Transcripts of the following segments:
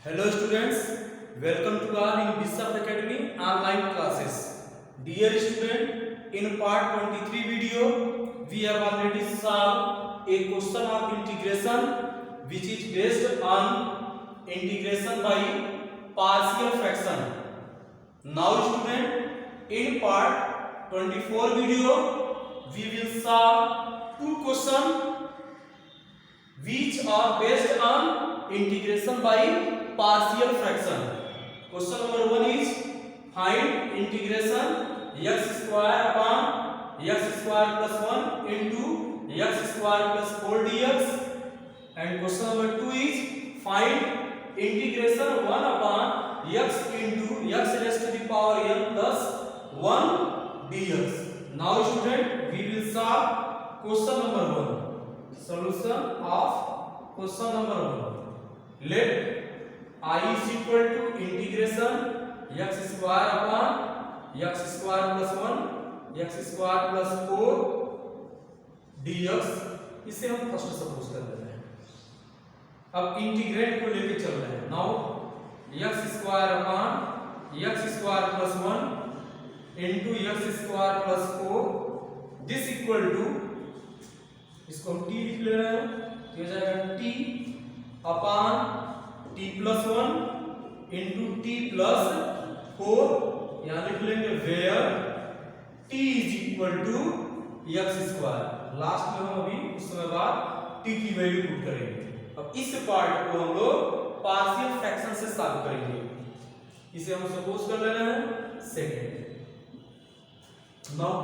Hello students, welcome to our in Bisaf Academy online classes. Dear student, in part 23 video, we have already solved a question of integration which is based on integration by partial fraction. Now student, in part 24 video, we will solve two questions which are based on integration by partial fraction. Question number 1 is find integration x square upon x square plus 1 into x square plus 4 dx, and question number 2 is find integration 1 upon x into x raised to the power n plus 1 dx. Now student, we will solve question number 1. Solution of question number 1. Let I is equal to integration x square upon x square plus 1 x square plus 4 dx. इसे हम first suppose कर लेते हैं. अब integrate को लेके चल रहे हैं. Now x square upon x square plus 1 into x square plus 4 this equal to, इसको हम t लिख ले रहे हैं तो हो जाएगा t upon t plus 1 into t plus 4. यहां लिख लेंगे where t is equal to x square. Last में हम अभी कुछ समय बाद t की वैल्यू पुट करेंगे. अब इस पार्ट को हम लोग पार्शियल फ्रैक्शन से सॉल्व करेंगे. इसे हम सपोज कर ले रहे हैं second. Now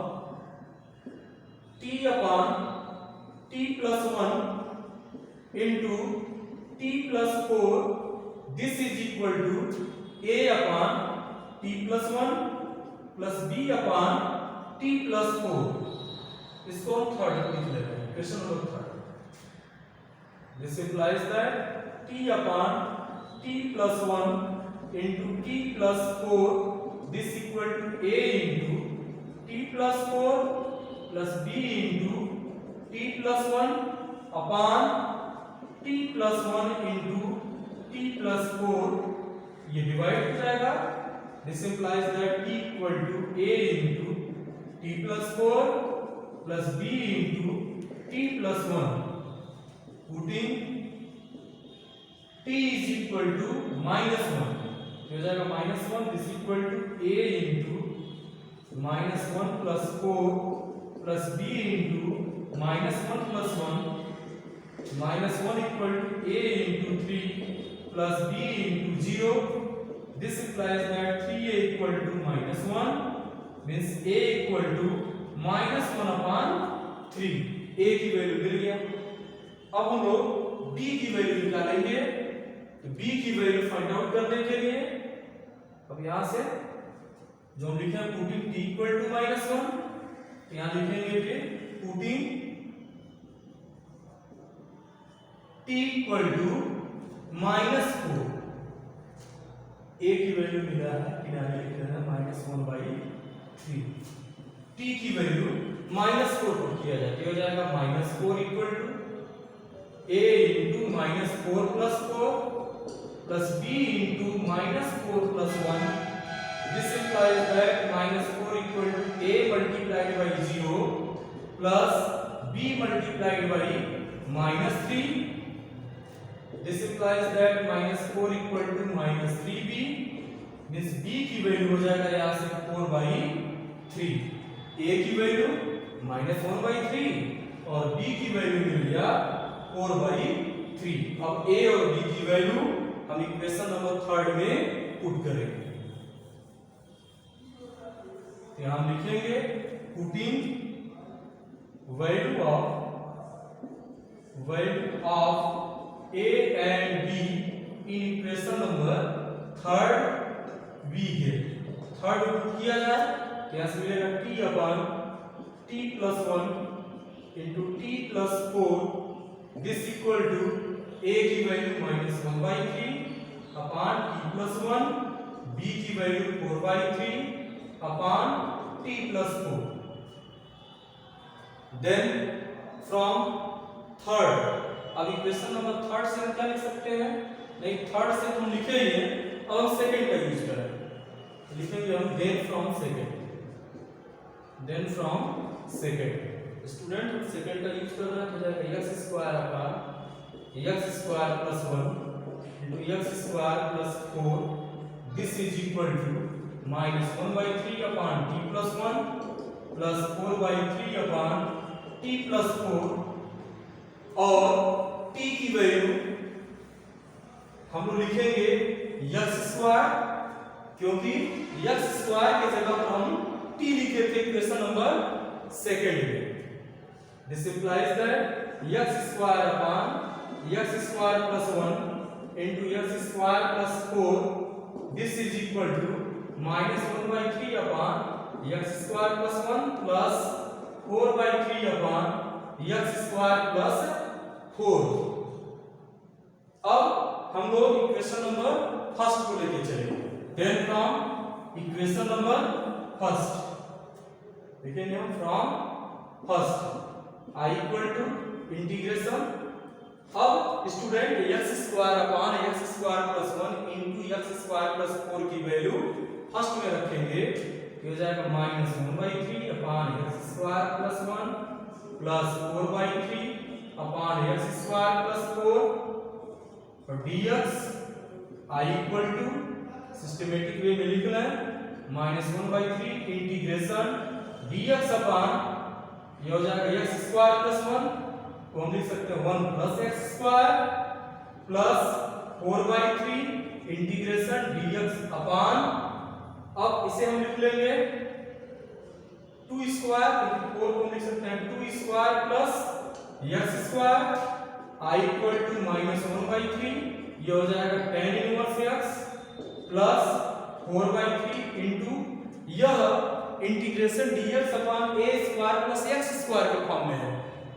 t upon t plus 1 into t plus 4 this is equal to a upon t plus 1 plus b upon t plus 4. इसको हम थर्ड लिख लेते हैं. Question number third. This implies that t upon t plus 1 into t plus 4 this equal to a into t plus 4 plus b into t plus 1 upon t plus 1 into t plus 4. ये divide हो जाएगा. This implies that t equal to a into t plus 4 plus b into t plus 1. Putting t is equal to minus 1 हो जाएगा minus 1. This equal to a into minus 1 plus 4 plus b into minus 1 plus 1. minus 1 equal to a into 3 plus b into 0. This implies that 3a equal to minus 1 means a equal to minus 1 upon 3. a की value मिल गया. अब हम लोग b की value निकालेंगे. तो b की value find out करने के लिए अब यहां से जो हम लिखे हैं putting t equal to minus 1, तो यहां लिखेंगे कि putting t equal to minus 4. a की वैल्यू मिला है, किनारे लिख रहे हैं माइनस 1/3. t की वैल्यू माइनस 4 पुट किया जाए तो हो जाएगा minus 4 equal to a into minus 4 plus 4 plus b into minus 4 plus 1. This implies that minus 4 equal to a multiplied by 0 plus b multiplied by minus 3. This implies that minus 4 equal to minus 3b. Means b की value हो जाएगा यहाँ से 4/3. a की value minus 1/3 और b की value मिल गया 4/3. अब a और b की वैल्यू हम इक्वेशन नंबर थर्ड में पुट करेंगे. यहाँ लिखेंगे putting value of a and b in equation number third b है. थर्ड पुट किया जाए तो यहाँ से मिलेगा t upon t plus 1 into t plus 4. This equal to a की value minus 1/3 upon t plus 1, b की value 4/3 upon t plus 4. Then from third, अब इक्वेशन नंबर थर्ड से हम क्या लिख सकते हैं नहीं थर्ड से हम लिखे ही हैं, अब हम सेकंड का यूज करें, लिखेंगे हम then from second. Student second का यूज कर रहे हैं तो जाएगा x square upon x square plus 1 into x square plus 4, this is equal to minus 1/3 upon t plus 1 plus 4/3 upon t plus 4, और t की वैल्यू हम लोग लिखेंगे x स्क्वायर, क्योंकि x स्क्वायर के जगह पर हम t लिखे थे इक्वेशन नंबर सेकंड में। This implies that x square upon x square plus 1 into x square plus 4, this is equal to minus 1/3 upon x square plus 1 plus 4/3 upon x square plus 4। अब हम लोग equation number first को लेके चलेंगे। Then from equation number first लिखेंगे हम from first i equal to integration. अब student x square upon x square plus 1 into x square plus 4 की वैल्यू फर्स्ट में रखेंगे तो हो जाएगा minus 1/3 upon x square plus 1 plus 4/3 upon x square plus 4, और dx i equal to systematic way में लिखना है माइनस 1/3 इंटीग्रेशन dx अपॉन ये हो जाएगा x स्क्वायर प्लस 1 तो हम लिख सकते हैं 1 plus x square plus 4/3 integration dx upon, अब इसे हम लिख लेंगे 2 स्क्वायर, 4 को लिख सकते हैं 2 square plus x square i equal to minus 1/3, ये हो जाएगा tan inverse x plus 4/3 into यह integration dx upon a square plus x square के फॉर्म में है,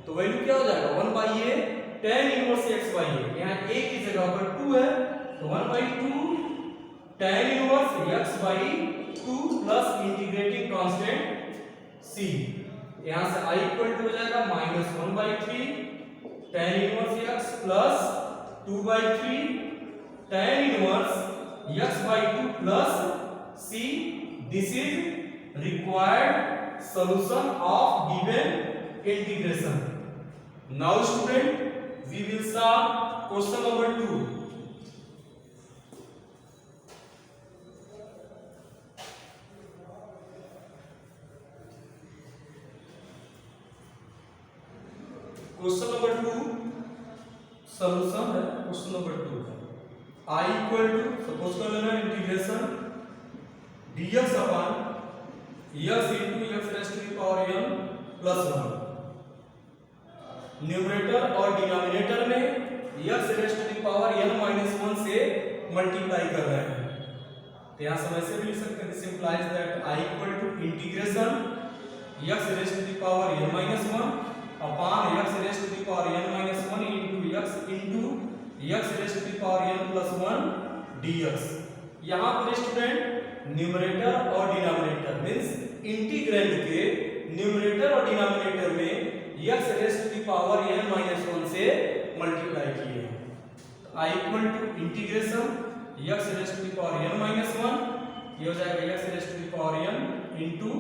तो वैल्यू क्या हो जाएगा 1/a tan inverse x by a, यहाँ a की जगह पर 2 है तो 1/2 tan inverse x by 2 plus integrating constant c, यहाँ से i इक्वल टू हो जाएगा minus 1/3 tan inverse x plus 2/3 tan inverse x by 2 plus c, this is required solution of given integration. Now student, we will solve question number 2. Question number 2 solution है, question number 2 I equal to suppose कर लेना integration dx upon x into x raised to the power n plus 1, numerator और denominator में x raised to the power n minus 1 से multiply कर रहे हैं, तो यहाँ समय से भी लिख सकते हैं, this implies that i equal to integration x raised to the power n minus 1 अपॉन x raised to the power n minus 1 into x raised to the power n plus 1 dx। यहाँ पर स्टूडेंट न्यूमरेटर और denominator means integrand के numerator और denominator में x raise to the power n minus 1 से multiply किए हैं, तो i equal to integration x raise to the power n minus 1, ये हो जाएगा x raise to the power n into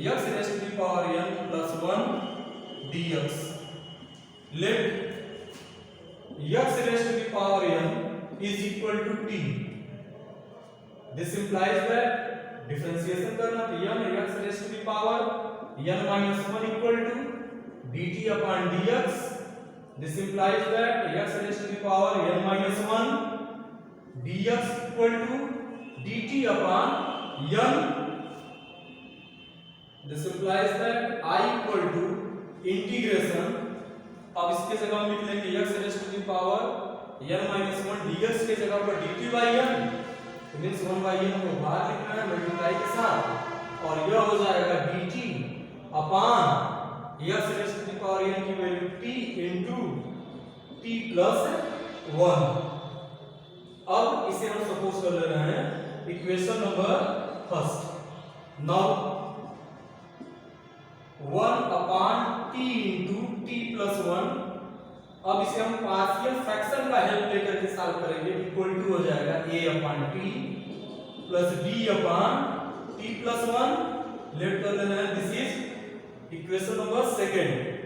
x raise to the power n plus 1 dx। Let x raise to the power n is equal to t, this implies that differentiation करना तो n x raise to the power n minus 1 equal to dt upon dx, this implies that x raised to the power n minus 1 dx equal to dt upon n, this implies that I equal to integration, अब इसके जगह हम लिख लेंगे x raised to the power n minus 1 dx के जगह पर dt by n, तो मींस 1 by n को बाहर लिखना है मल्टीप्लाई के साथ, और यह हो जाएगा dt upon x raise to the power n की value t into t plus 1। अब इसे हम सपोज कर ले रहे हैं equation number first. Now 1 upon t into t plus 1, अब इसे हम पार्शियल फ्रैक्शन का हेल्प लेकर करके सॉल्व करेंगे, इक्वल टू हो जाएगा a upon t plus b upon t plus 1। Let कर लेना है, this is equation number second.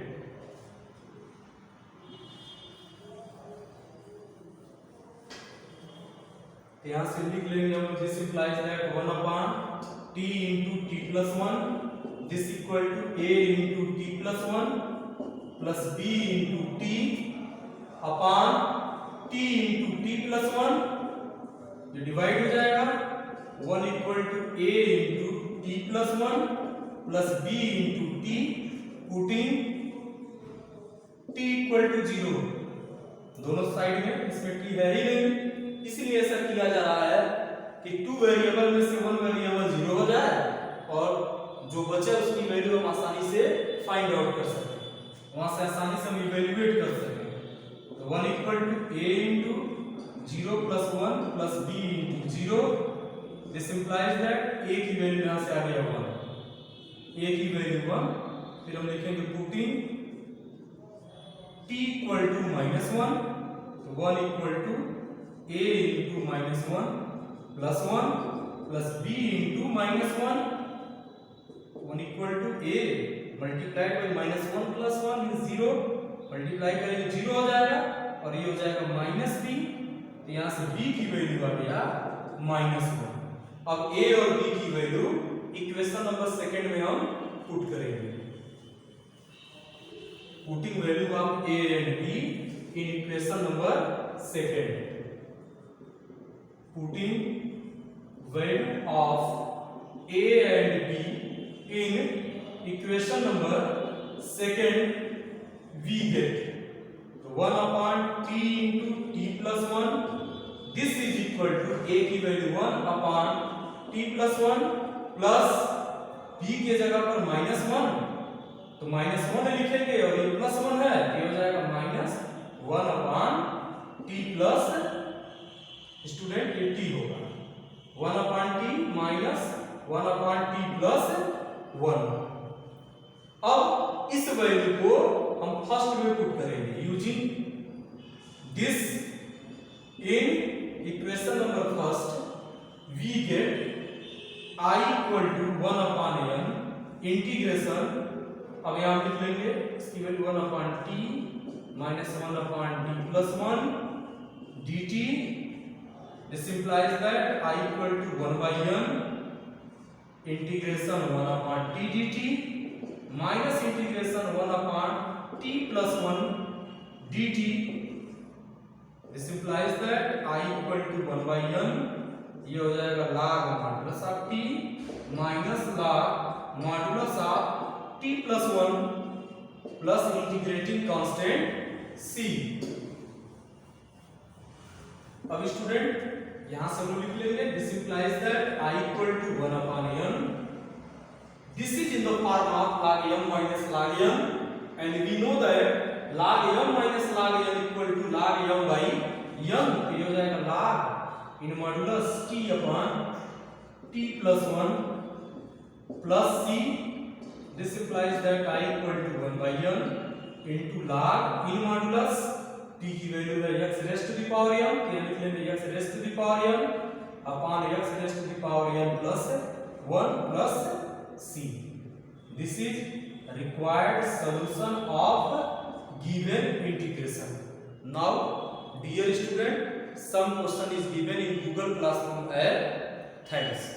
यहां से लिख लेंगे हम, this implies that 1 upon t into t plus 1 this equal to a into t plus 1 plus b into t upon t into t plus 1। ये divide हो जाएगा, 1 equal to a into t plus 1 plus b into t, putting t equal to 0। दोनों side में इसमें t है ही नहीं, इसलिए ऐसा किया जा रहा है कि 2 वेरिएबल में से 1 वेरिएबल 0 हो जाए और जो बचे उसकी वैल्यू हम आसानी से फाइंड आउट कर सकें, वहां से आसानी से हम इवैल्यूएट कर सकें। तो 1 equal to a into 0 plus 1 plus b into 0। This implies that a की वैल्यू यहां से आ गया 1, a की वैल्यू 1। फिर हम लिखेंगे पुटिंग t इक्वल टू -1, तो 1 equal to a into -1 plus 1 plus b into -1। 1 equal to a multiplied by -1 plus 1 means 0। Multiply करेंगे 0 हो जाएगा और ये हो जाएगा -b, तो यहाँ से b की वैल्यू आ गया -1। अब a और b की वैल्यू इक्वेशन नंबर सेकंड में हम पुट करेंगे। Putting value of a and b in equation number second. Putting value of a and b in equation number second, we get 1 upon t into t plus 1। this is equal to a की value 1 upon t plus 1 plus b के जगह पर -1, तो -1 लिखेंगे और ये +1 है, ये हो जाएगा -1 upon t प्लस, स्टूडेंट ये t होगा 1 upon t minus 1 upon t plus 1। अब इस वैल्यू को हम फर्स्ट में पुट करेंगे using this in equation number first. We get i equal to 1 upon n integration, अब यहां लिख लेंगे इसकी value 1 upon t minus 1 upon t plus 1 dt। This implies that I equal to 1 by n integration 1 upon t dt minus integration 1 upon t plus 1 dt। This implies that I equal to 1 by n, ये हो जाएगा log modulus of t minus log modulus of t plus 1 plus integrating constant c। अब student यहां से हम लिख लेंगे, this implies that i equal to 1 upon n। This is in the form of log m minus log n and we know that log m minus log n equal to log m by n। तो ये हो जाएगा log in modulus t upon t plus 1 plus c। This implies that i equal to 1 by n into log in modulus t की value है x raise to the power m, तो ये लिख लेंगे x raise to the power m upon x raise to the power m plus 1 plus c। This is required solution of given integration. Now dear student, some question is given in Google classroom app. Thanks.